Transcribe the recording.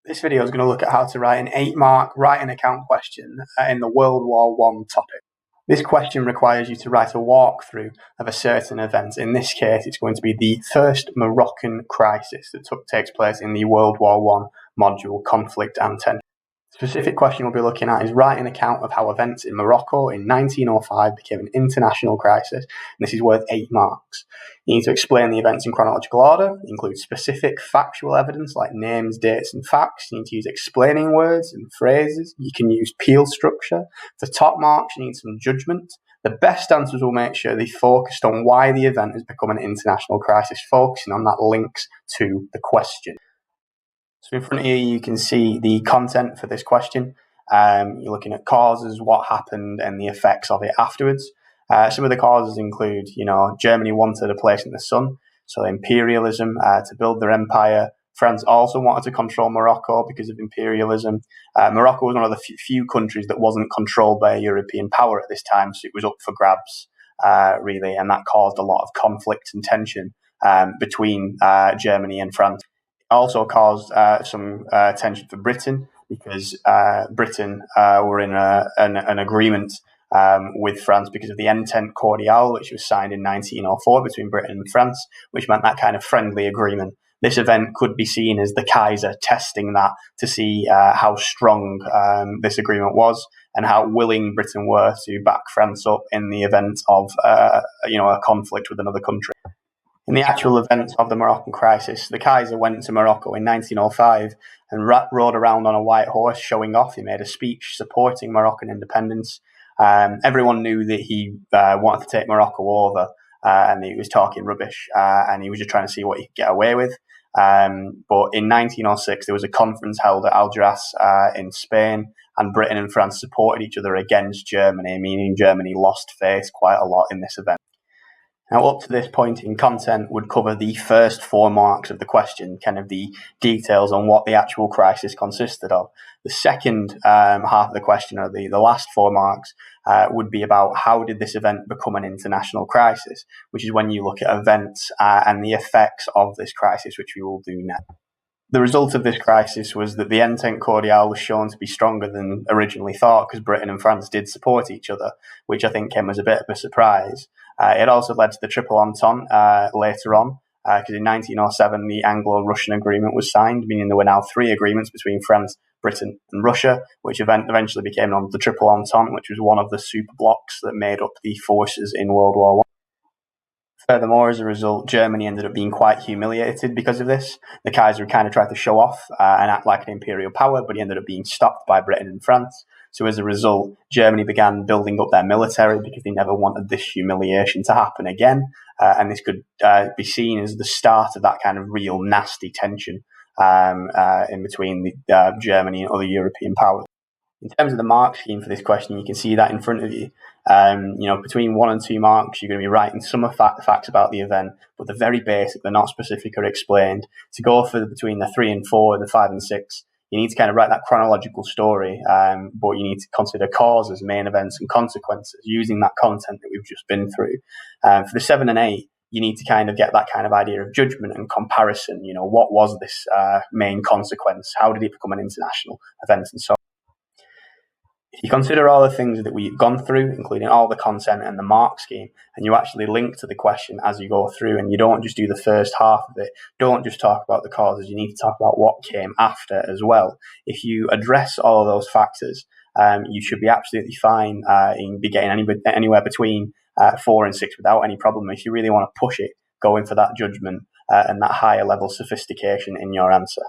This video is going to look at how to write an 8-mark writing account question in the World War I topic. This question requires you to write a walkthrough of a certain event. In this case, it's going to be the first Moroccan crisis that takes place in the World War I module, Conflict and Tension. The specific question we'll be looking at is write an account of how events in Morocco in 1905 became an international crisis, and this is worth 8 marks. You need to explain the events in chronological order, include specific factual evidence like names, dates and facts. You need to use explaining words and phrases. You can use peel structure. For top marks, you need some judgment. The best answers will make sure they focused on why the event has become an international crisis, focusing on that links to the question. So in front of you can see the content for this question. You're looking at causes, what happened, and the effects of it afterwards. Some of the causes include, Germany wanted a place in the sun, so imperialism to build their empire. France also wanted to control Morocco because of imperialism. Morocco was one of the few countries that wasn't controlled by a European power at this time, so it was up for grabs, really, and that caused a lot of conflict and tension between Germany and France. Also caused some tension for Britain because Britain were in an agreement with France because of the Entente Cordiale, which was signed in 1904 between Britain and France, which meant that kind of friendly agreement. This event could be seen as the Kaiser testing that to see how strong this agreement was and how willing Britain were to back France up in the event of a conflict with another country. In the actual event of the Moroccan crisis, the Kaiser went to Morocco in 1905 and rode around on a white horse showing off. He made a speech supporting Moroccan independence. Everyone knew that he wanted to take Morocco over and he was talking rubbish and he was just trying to see what he could get away with. But in 1906, there was a conference held at Algeciras in Spain, and Britain and France supported each other against Germany, meaning Germany lost face quite a lot in this event. Now, up to this point in content would cover the first 4 marks of the question, kind of the details on what the actual crisis consisted of. The second half of the question, or the last 4 marks, would be about how did this event become an international crisis, which is when you look at events and the effects of this crisis, which we will do now. The result of this crisis was that the Entente Cordiale was shown to be stronger than originally thought because Britain and France did support each other, which I think came as a bit of a surprise. It also led to the Triple Entente later on, because in 1907 the Anglo-Russian agreement was signed, meaning there were now 3 agreements between France, Britain and Russia, which eventually became known as the Triple Entente, which was one of the superblocks that made up the forces in World War I. Furthermore, as a result, Germany ended up being quite humiliated because of this. The Kaiser kind of tried to show off and act like an imperial power, but he ended up being stopped by Britain and France. So as a result, Germany began building up their military because they never wanted this humiliation to happen again. And this could be seen as the start of that kind of real nasty tension in between Germany and other European powers. In terms of the mark scheme for this question, you can see that in front of you. Between 1 and 2 marks, you're going to be writing some of the facts about the event, but they're very basic, they're not specific or explained. To go for between the 3 and 4 and the 5 and 6, you need to kind of write that chronological story, but you need to consider causes, main events and consequences using that content that we've just been through. For the 7 and 8, you need to kind of get that kind of idea of judgment and comparison. What was this main consequence? How did it become an international event and so on? If you consider all the things that we've gone through, including all the content and the mark scheme, and you actually link to the question as you go through, and you don't just do the first half of it, don't just talk about the causes, you need to talk about what came after as well. If you address all of those factors, you should be absolutely fine in getting anywhere between 4 and 6 without any problem. If you really want to push it, go in for that judgment and that higher level sophistication in your answer.